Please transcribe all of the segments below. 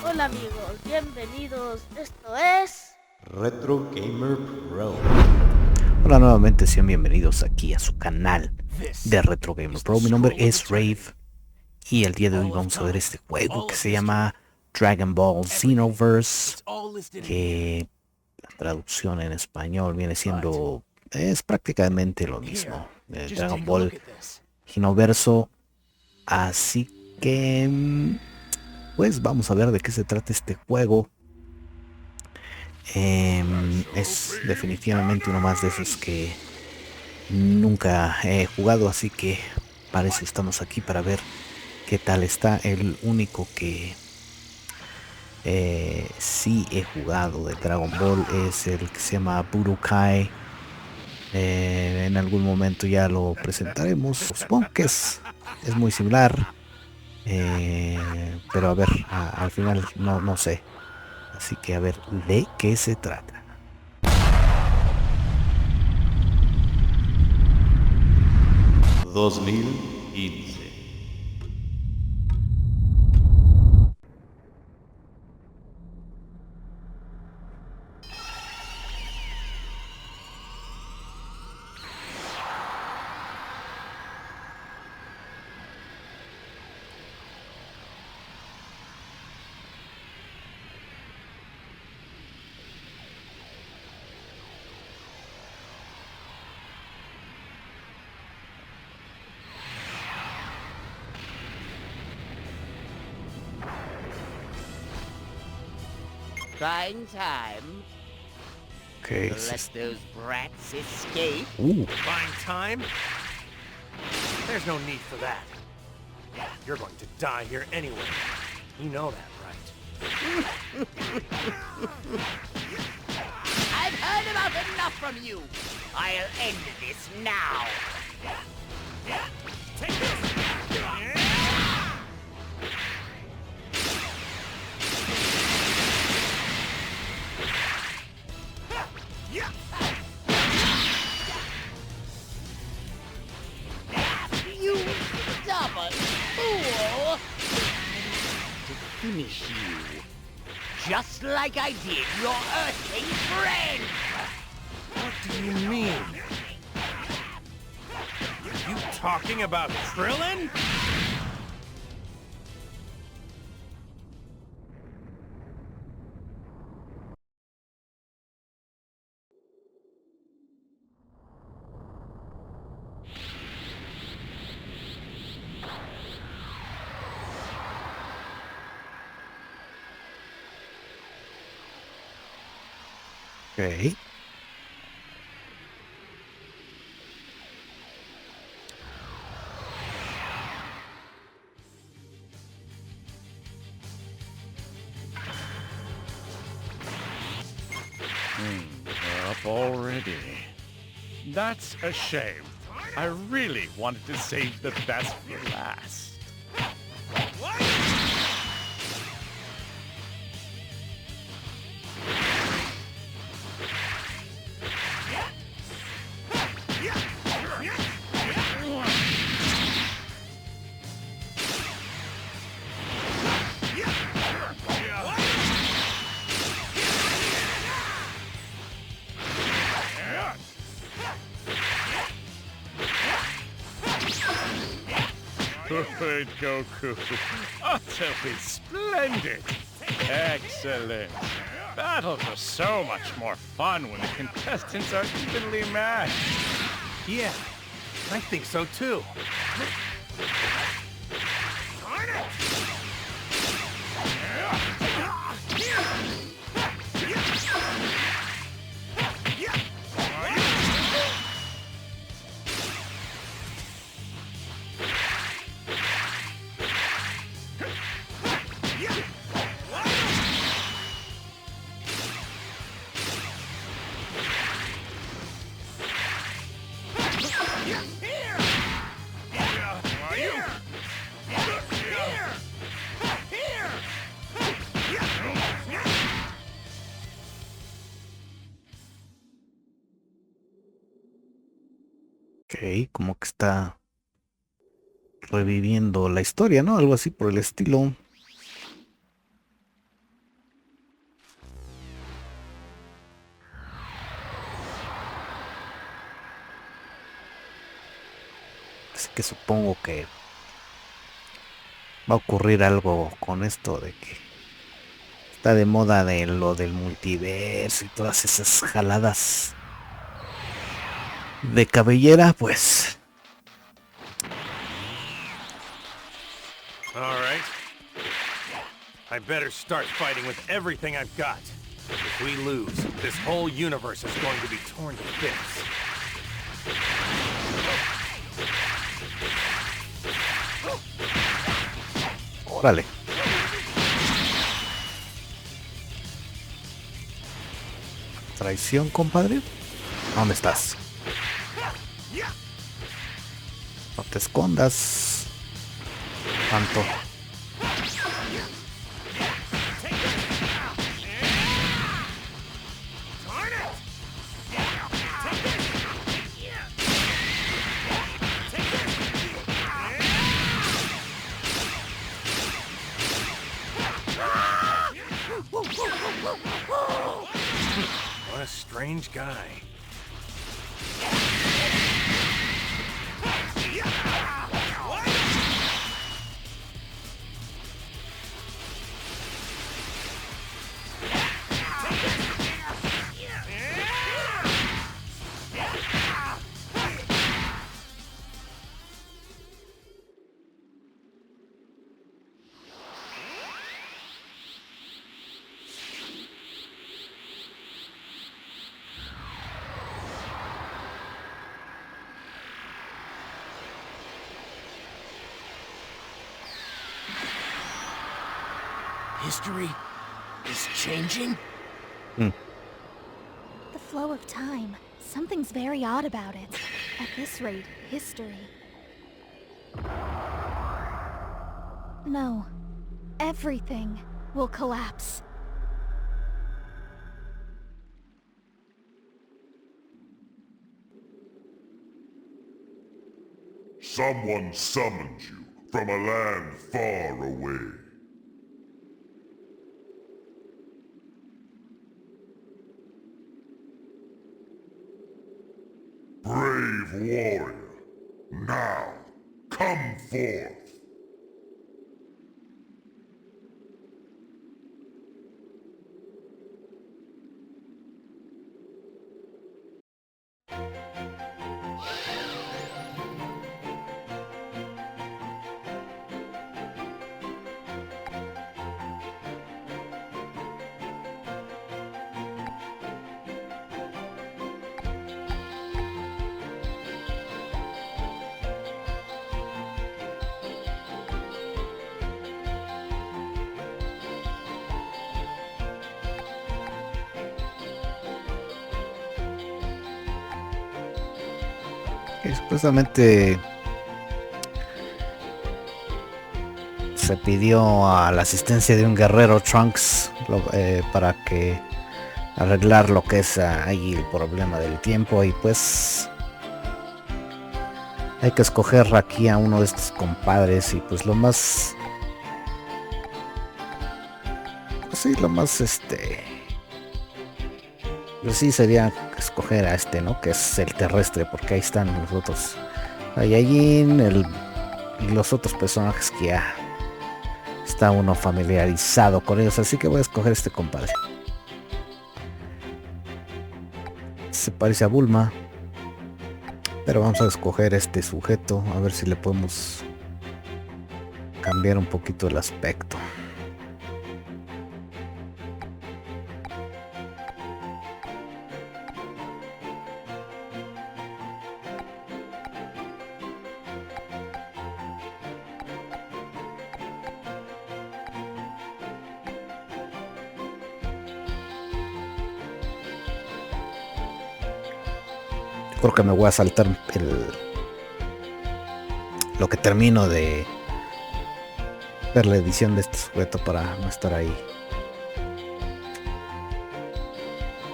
Hola amigos, bienvenidos. Esto es Retro Gamer Pro. Hola nuevamente, sean bienvenidos aquí a su canal de Retro Gamer Pro. Mi nombre es Rave y el día de hoy vamos a ver este juego que se llama Dragon Ball Xenoverse, que la traducción en español viene siendo, es prácticamente lo mismo, Dragon Ball Xenoverso. Así que pues vamos a ver de qué se trata este juego. Es definitivamente uno más de esos que nunca he jugado, así que para eso estamos aquí, para ver qué tal está. El único que sí he jugado de Dragon Ball es el que se llama Budokai. En algún momento ya lo presentaremos. Supongo que es muy similar, pero a ver, al final no sé. Así que a ver de qué se trata. 2015. Prime time Okay, to let those brats escape. Fine time? There's no need for that. You're going to die here anyway. You know that, right? I've heard about enough from you. I'll end this now. Take this! You stubborn fool! To finish you. Just like I did your Earthling friend! What do you mean? You talking about Krillin? ok. Up already. That's a shame. I really wanted to save the best for last. Good Goku. Utterly splendid. Excellent. Battles are so much more fun when the contestants are evenly matched. Yeah, I think so too. Ok, como que está reviviendo la historia, ¿no? Algo así por el estilo. que supongo que va a ocurrir algo con esto de que está de moda de lo del multiverso y todas esas jaladas de cabellera, pues. All right. I better start fighting with everything I've got. If we lose, this whole universe is going to be torn to bits. Órale. Traición, compadre. ¿Dónde estás? No te escondas. Tanto. What a strange guy. History is changing? The flow of time. Something's very odd about it. At this rate, history. No. Everything will collapse. Someone summoned you from a land far away. Brave warrior, now come forth. Y supuestamente se pidió a la asistencia de un guerrero Trunks para que arreglar lo que es ahí el problema del tiempo, y pues hay que escoger aquí a uno de estos compadres, y pues lo más pues sí sería escoger a este, ¿no? Que es el terrestre, porque ahí están los otros Saiyajin y los otros personajes que ya está uno familiarizado con ellos, así que voy a escoger este compadre. Se parece a Bulma, pero vamos a escoger este sujeto, a ver si le podemos cambiar un poquito el aspecto. Creo que me voy a saltar lo que termino de ver la edición de este sujeto para no estar ahí.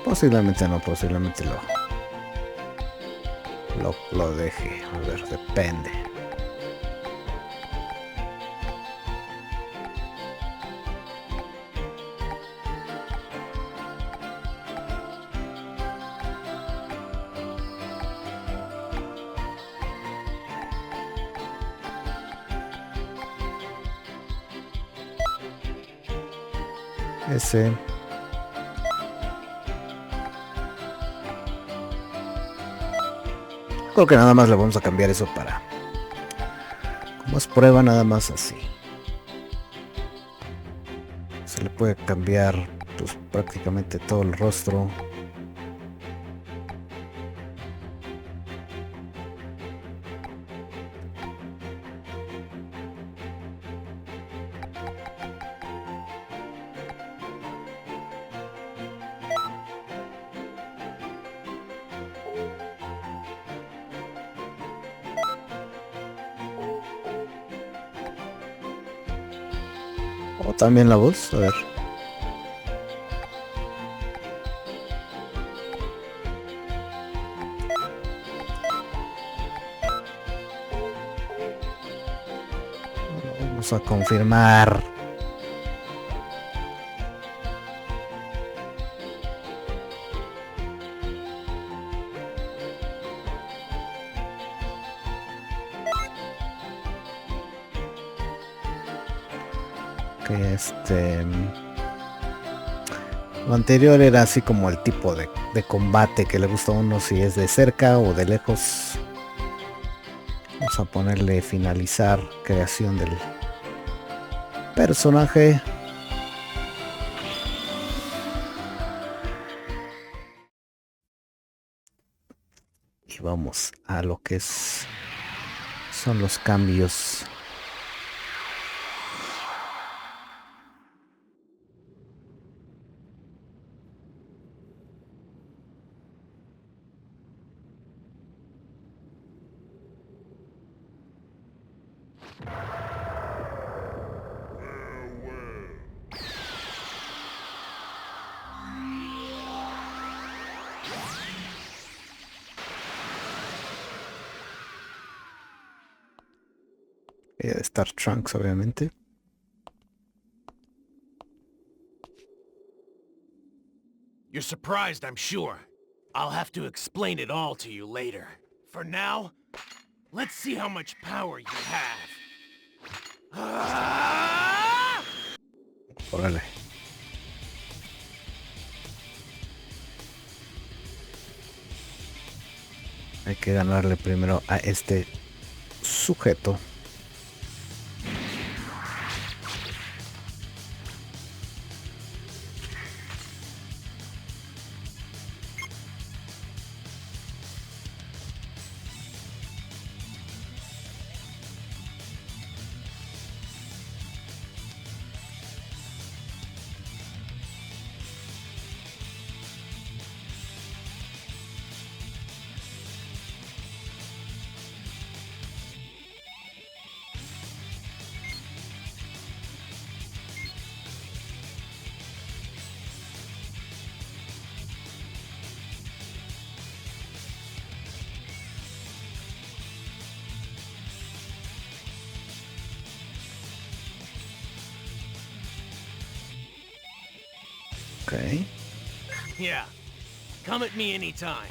Posiblemente no, posiblemente lo deje. A ver, depende. Ese. Creo que nada más le vamos a cambiar eso para... Como es prueba, nada más así. Se le puede cambiar pues prácticamente todo el rostro. O también la voz, a ver. Vamos a confirmar. Que lo anterior era así como el tipo de combate que le gusta a uno, si es de cerca o de lejos. Vamos a ponerle finalizar creación del personaje. Y vamos a lo que son los cambios. De Star Trunks, obviamente. You're surprised, I'm sure. I'll have to explain it all to you later. For now, let's see how much power you have. Órale. Hay que ganarle primero a este sujeto. Okay. Yeah. Come at me anytime.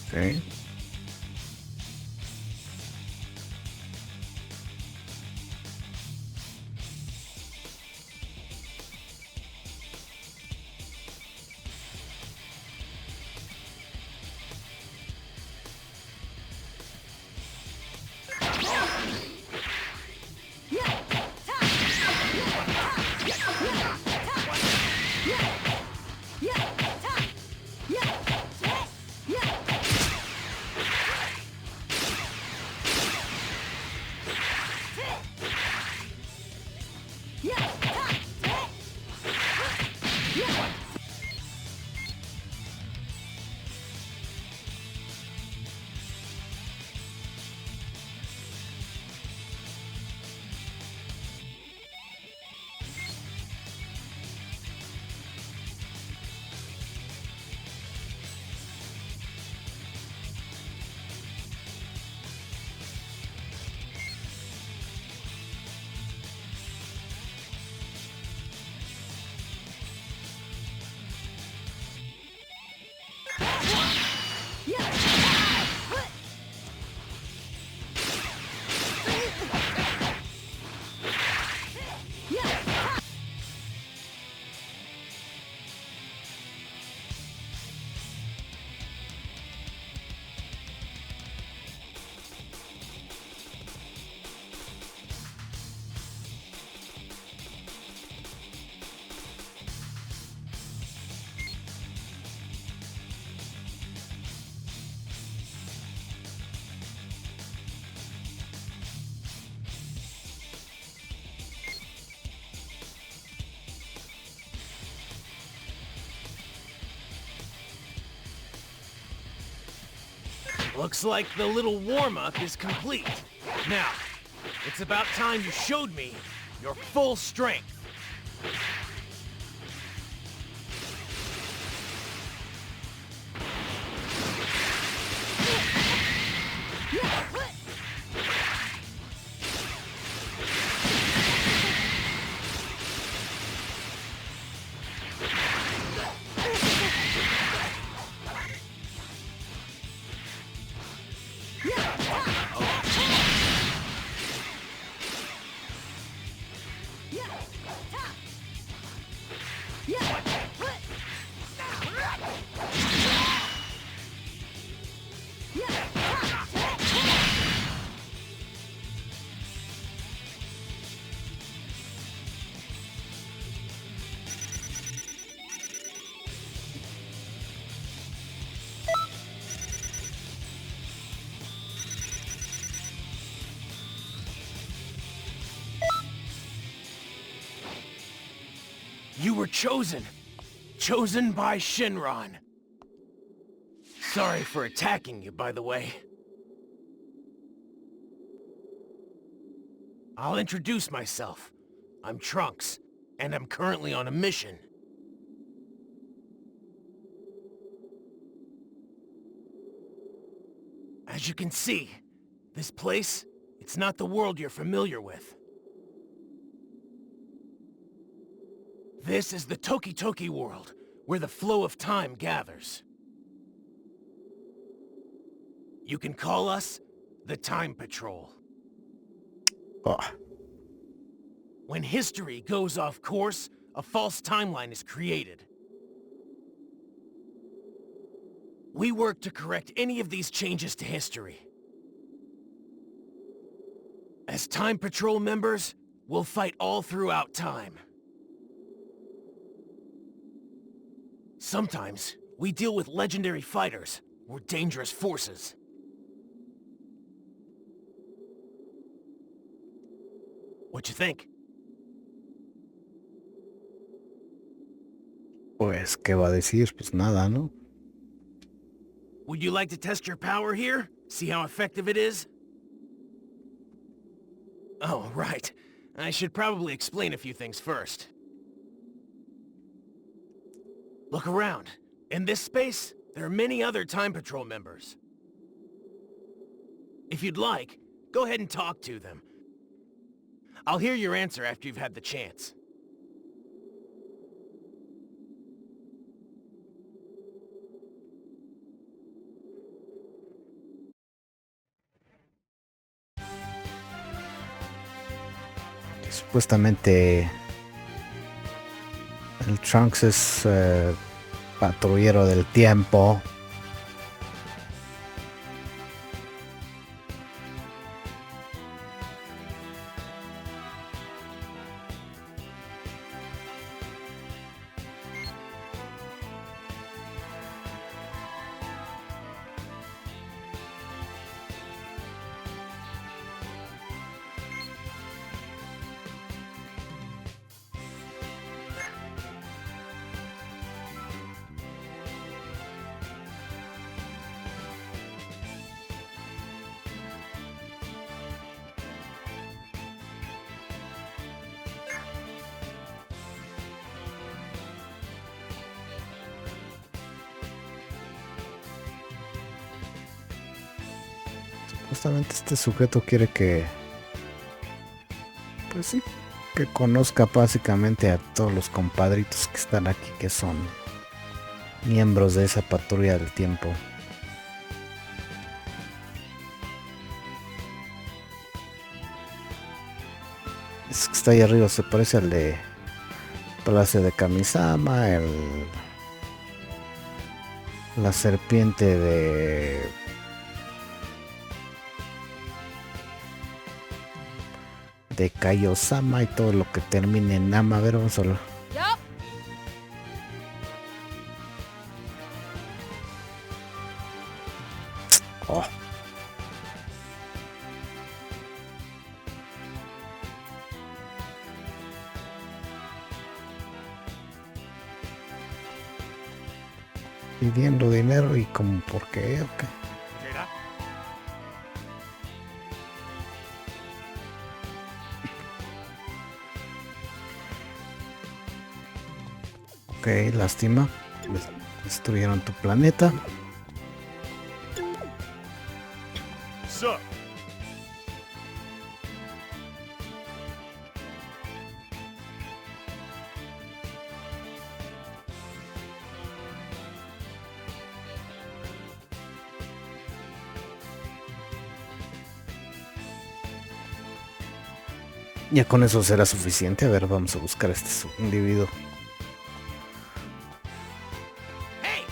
Okay. Looks like the little warm-up is complete. Now, it's about time you showed me your full strength. You were chosen. Chosen by Shinron. Sorry for attacking you, by the way. I'll introduce myself. I'm Trunks, and I'm currently on a mission. As you can see, this place, it's not the world you're familiar with. This is the Toki Toki world, where the flow of time gathers. You can call us the Time Patrol. Oh. When history goes off course, a false timeline is created. We work to correct any of these changes to history. As Time Patrol members, we'll fight all throughout time. Sometimes, we deal with legendary fighters, or dangerous forces. What you think? Pues, ¿qué va a decir? Pues nada, ¿no? Would you like to test your power here? See how effective it is? Oh, right. I should probably explain a few things first. Look around. In this space, there are many other Time Patrol members. If you'd like, go ahead and talk to them. I'll hear your answer after you've had the chance. Supuestamente el Trunks es patrullero del tiempo. Justamente este sujeto quiere que, pues sí, que conozca básicamente a todos los compadritos que están aquí, que son miembros de esa patrulla del tiempo. Es que está ahí arriba, se parece al de Palacio de Kamisama, la serpiente de Kaio-sama y todo lo que termine en Nama. A ver, vamos a hablar. Oh. Pidiendo dinero y como por qué, ¿o qué? Ok, lástima. Destruyeron tu planeta. Sup? Ya con eso será suficiente. A ver, vamos a buscar a este individuo. Hey!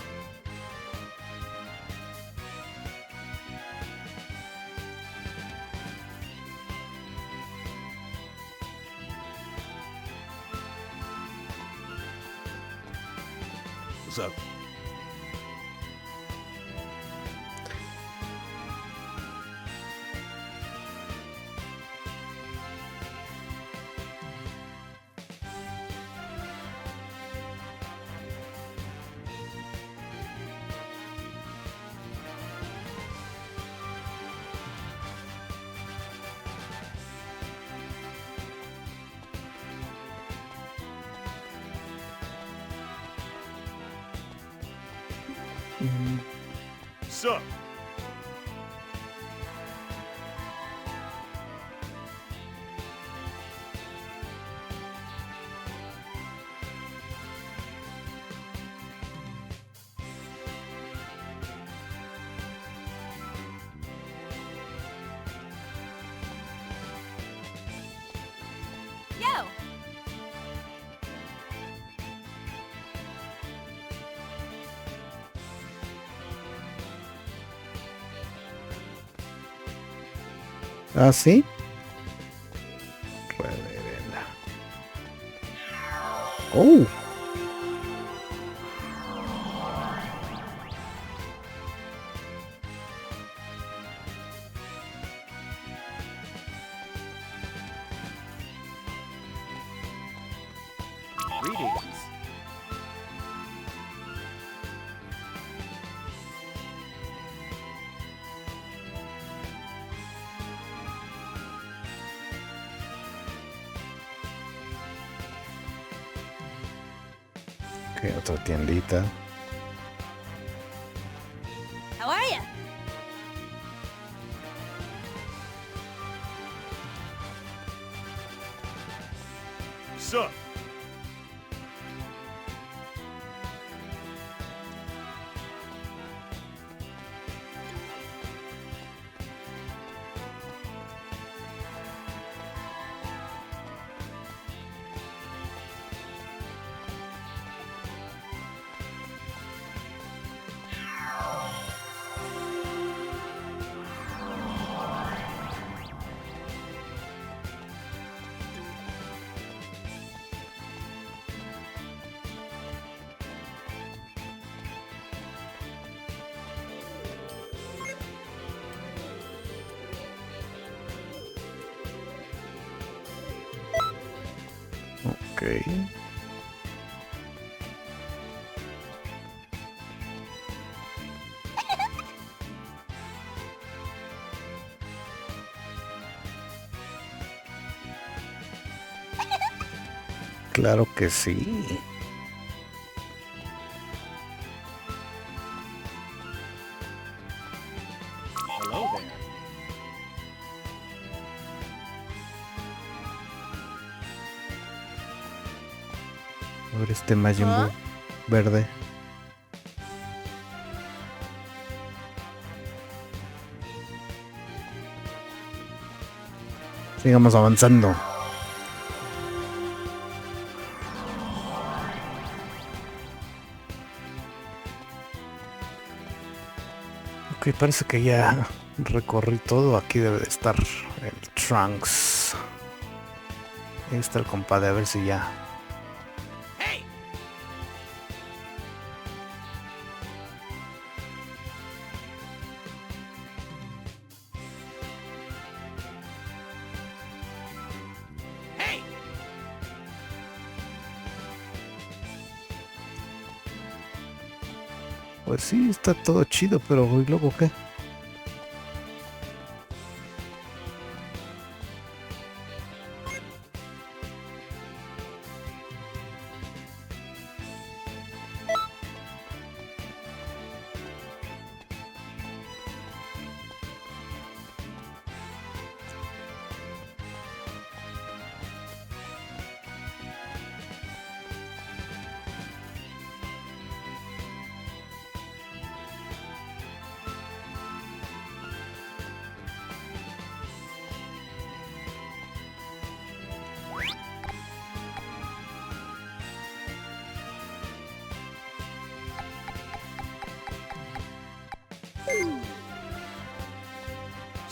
What's up? Sup? Yo! ¿Ah, sí? Reverenda. Oh. Greetings. Ok, otra tiendita. How are ya? Sup? Ok. Claro que sí. Hello there. A ver este Majin Buu ¿Ah? verde. Sigamos avanzando. Ok, parece que ya recorrí todo. Aquí debe de estar el Trunks. Ahí está el compadre, a ver si ya. Hey! Hey! Pues sí, está todo chido, pero ¿y luego qué?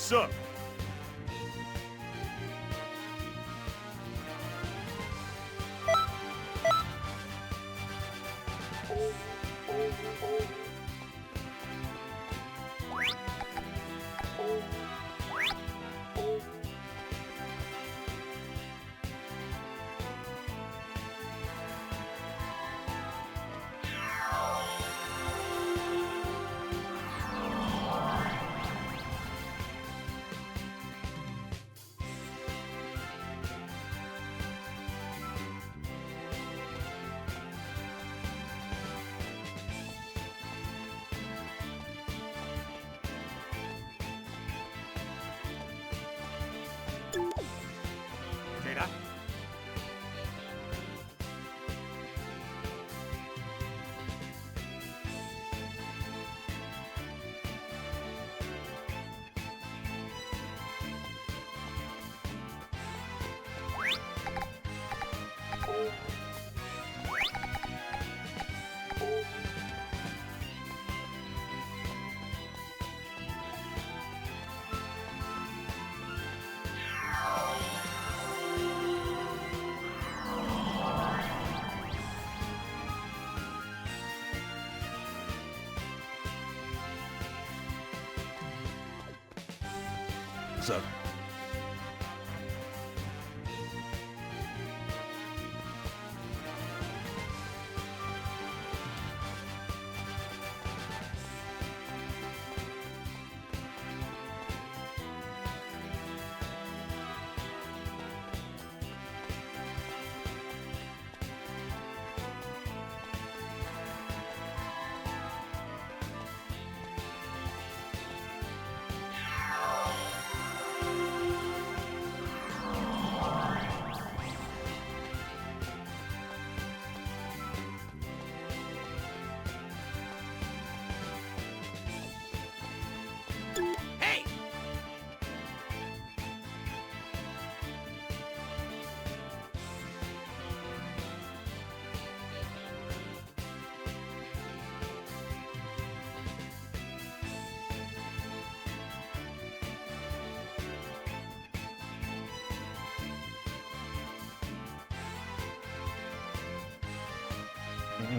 Sup? Jada? What's up? Hey!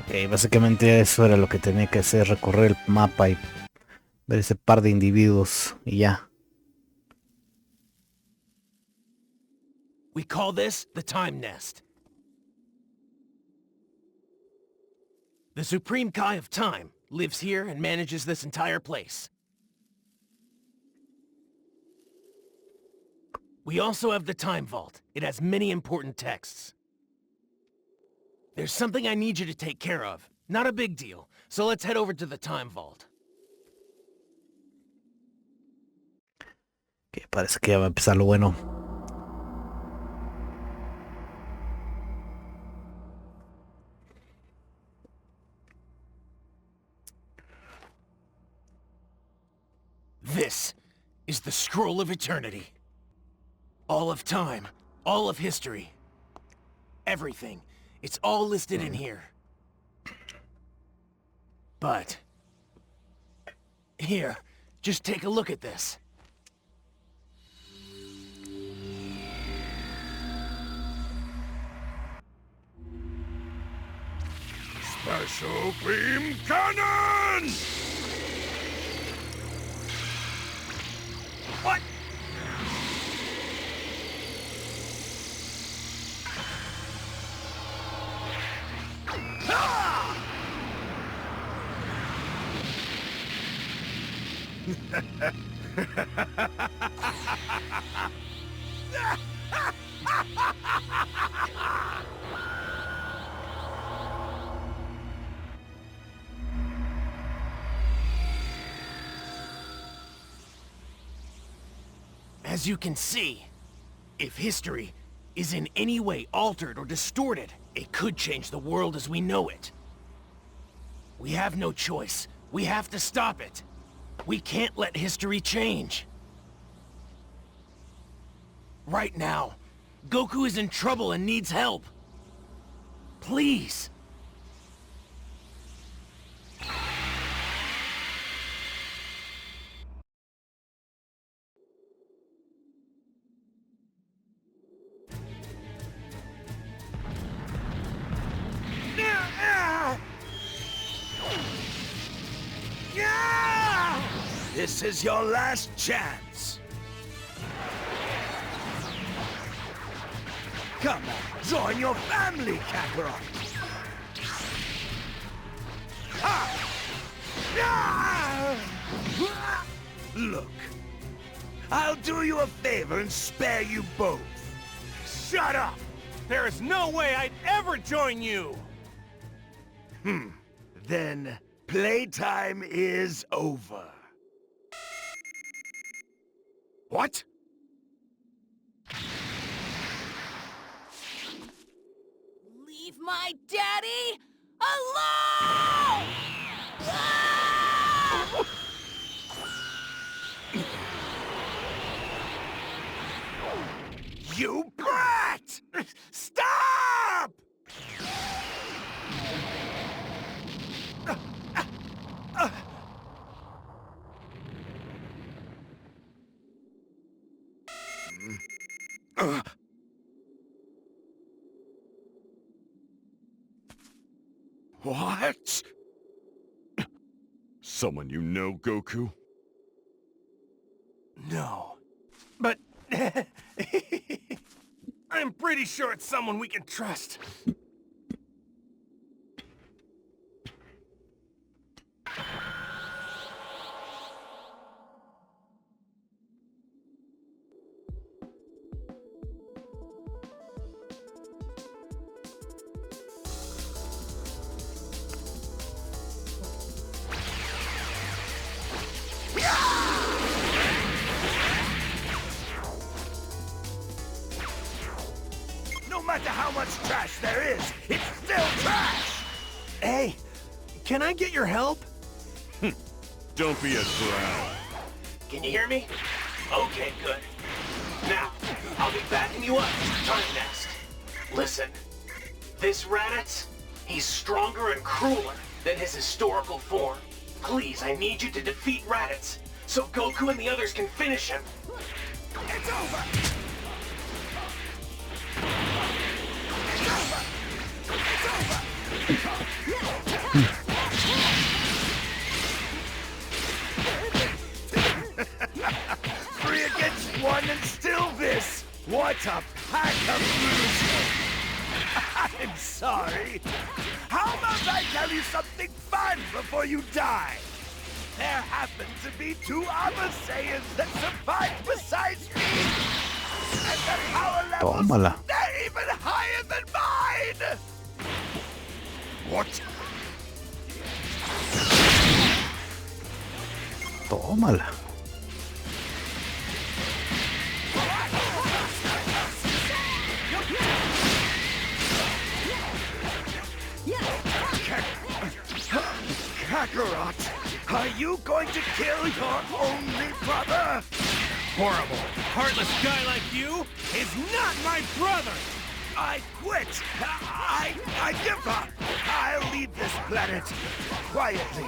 Ok, básicamente eso era lo que tenía que hacer, recorrer el mapa y ver ese par de individuos y ya. We call this the Time Nest. The Supreme Kai of Time lives here and manages this entire place. We also have the Time Vault. It has many important texts. There's something I need you to take care of. Not a big deal, so let's head over to the Time Vault. Que parece que ya va a empezar lo bueno. This is the Scroll of Eternity. All of time, all of history. Everything. It's all listed in here. But... here, just take a look at this. Special beam cannon! What? As you can see, if history is in any way altered or distorted, it could change the world as we know it. We have no choice. We have to stop it. We can't let history change. Right now, Goku is in trouble and needs help. Please. This is your last chance. Come on, join your family, Kakarot. Look, I'll do you a favor and spare you both. Shut up! There is no way I'd ever join you! Then playtime is over. What? Leave my daddy alone! Ah! You brat! Stop! What? Someone you know, Goku? No. But... I'm pretty sure it's someone we can trust. No matter how much trash there is, it's still trash! Hey, can I get your help? Don't be a clown. Can you hear me? Okay, good. Now, I'll be backing you up this time next. Listen, this Raditz, he's stronger and crueler than his historical form. Please, I need you to defeat Raditz, so Goku and the others can finish him. It's over! It's over! It's over! 3 against 1 and still this! What a pack of losers! I'm sorry. How about I tell you something fun before you die? There happen to be 2 Ama Saiyans that survived besides me! And their power levels, Tómala. they're even higher than mine! What? Tómala. Kakarot, are you going to kill your only brother? Horrible, heartless guy like you is not my brother! I quit. I give up. I'll leave this planet quietly.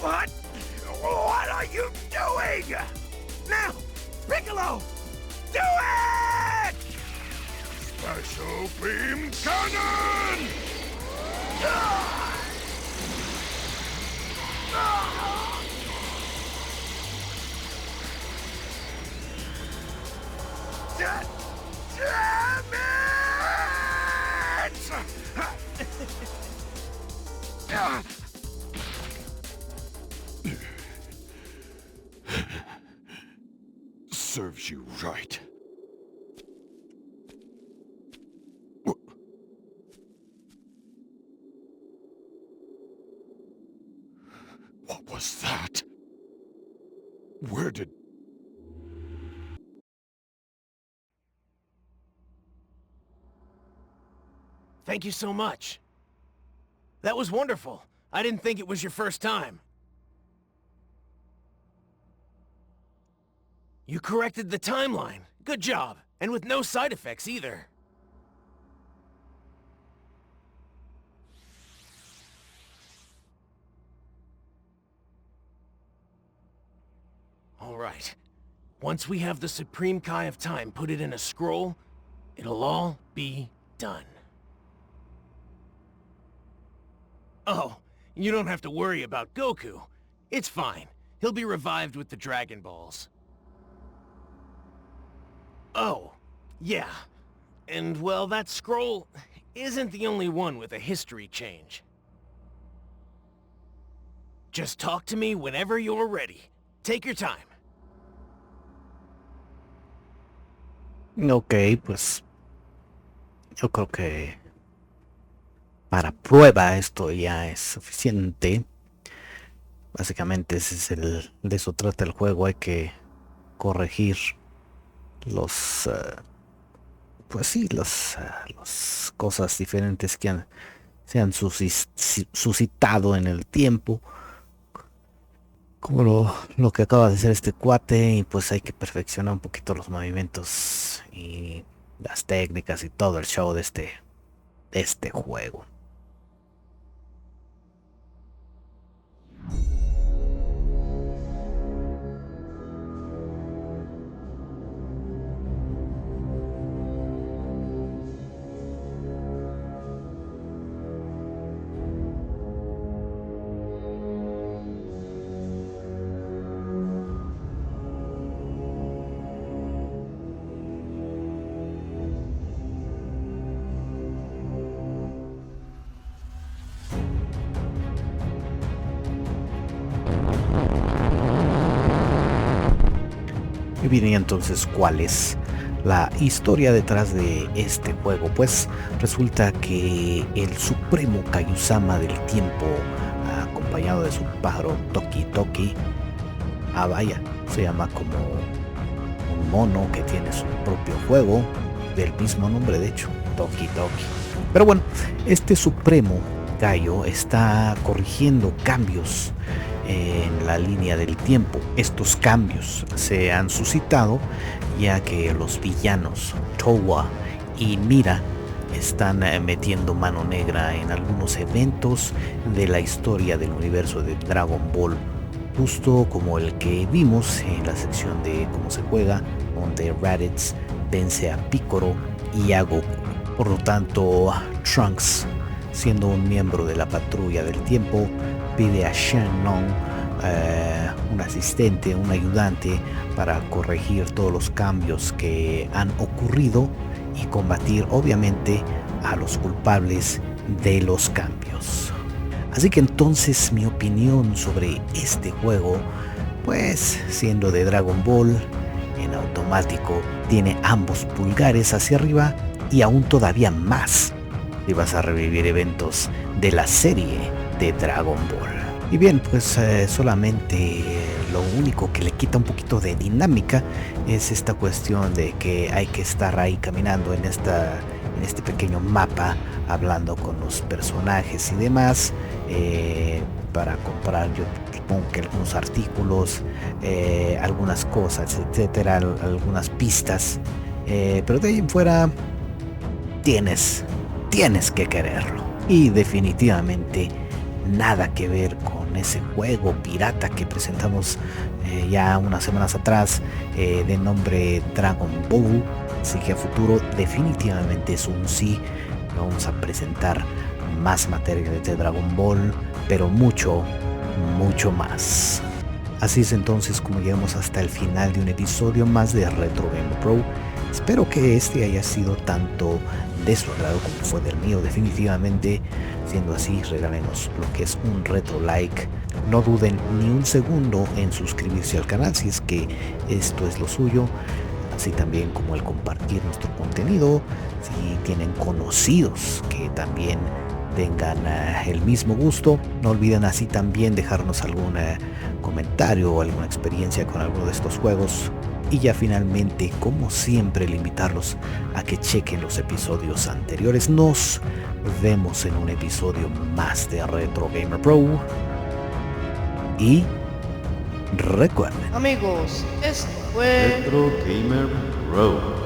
What? What are you doing? Now, Piccolo, do it! Special beam cannon! Damn it! Serves you right. What was that? Where did... Thank you so much. That was wonderful. I didn't think it was your first time. You corrected the timeline. Good job. And with no side effects either. All right. Once we have the Supreme Kai of Time put it in a scroll, it'll all be done. Oh, you don't have to worry about Goku. It's fine. He'll be revived with the Dragon Balls. Oh, yeah. And well, that scroll isn't the only one with a history change. Just talk to me whenever you're ready. Take your time. Ok, pues yo creo que para prueba esto ya es suficiente. Básicamente ese es de eso trata el juego. Hay que corregir los pues sí, las cosas diferentes que se han suscitado en el tiempo, como lo que acaba de hacer este cuate, y pues hay que perfeccionar un poquito los movimientos y las técnicas y todo el show de este juego. Y bien, y entonces, ¿cuál es la historia detrás de este juego? Pues resulta que el supremo Kaiosama del tiempo, acompañado de su pájaro Toki Toki, vaya, se llama como un mono que tiene su propio juego del mismo nombre, de hecho, Toki Toki. Pero bueno, este supremo Kaio está corrigiendo cambios en la línea del tiempo. Estos cambios se han suscitado ya que los villanos Towa y Mira están metiendo mano negra en algunos eventos de la historia del universo de Dragon Ball, justo como el que vimos en la sección de cómo se juega, donde Raditz vence a Piccolo y a Goku. Por lo tanto, Trunks, siendo un miembro de la patrulla del tiempo, pide a Shenlong, un asistente, un ayudante, para corregir todos los cambios que han ocurrido y combatir obviamente a los culpables de los cambios. Así que entonces mi opinión sobre este juego, pues siendo de Dragon Ball, en automático tiene ambos pulgares hacia arriba y aún todavía más si vas a revivir eventos de la serie de Dragon Ball. Y bien, pues solamente lo único que le quita un poquito de dinámica es esta cuestión de que hay que estar ahí caminando en este pequeño mapa, hablando con los personajes y demás, para comprar, yo supongo que algunos artículos, algunas cosas, etcétera, algunas pistas, pero de ahí en fuera tienes que quererlo. Y definitivamente nada que ver con ese juego pirata que presentamos ya unas semanas atrás, de nombre Dragon Ball. Así que a futuro definitivamente es un sí. Vamos a presentar más material de Dragon Ball, pero mucho más. Así es entonces como llegamos hasta el final de un episodio más de Retro Gamer Pro. Espero que este haya sido tanto de su agrado como fue del mío. Definitivamente, siendo así, regálenos lo que es un retro like. No duden ni un segundo en suscribirse al canal si es que esto es lo suyo, así también como el compartir nuestro contenido. Si tienen conocidos que también tengan el mismo gusto, no olviden así también dejarnos algún comentario o alguna experiencia con alguno de estos juegos. Y ya finalmente, como siempre, el invitarlos a que chequen los episodios anteriores. Nos vemos en un episodio más de Retro Gamer Pro. Y recuerden, Amigos, esto fue Retro Gamer Pro.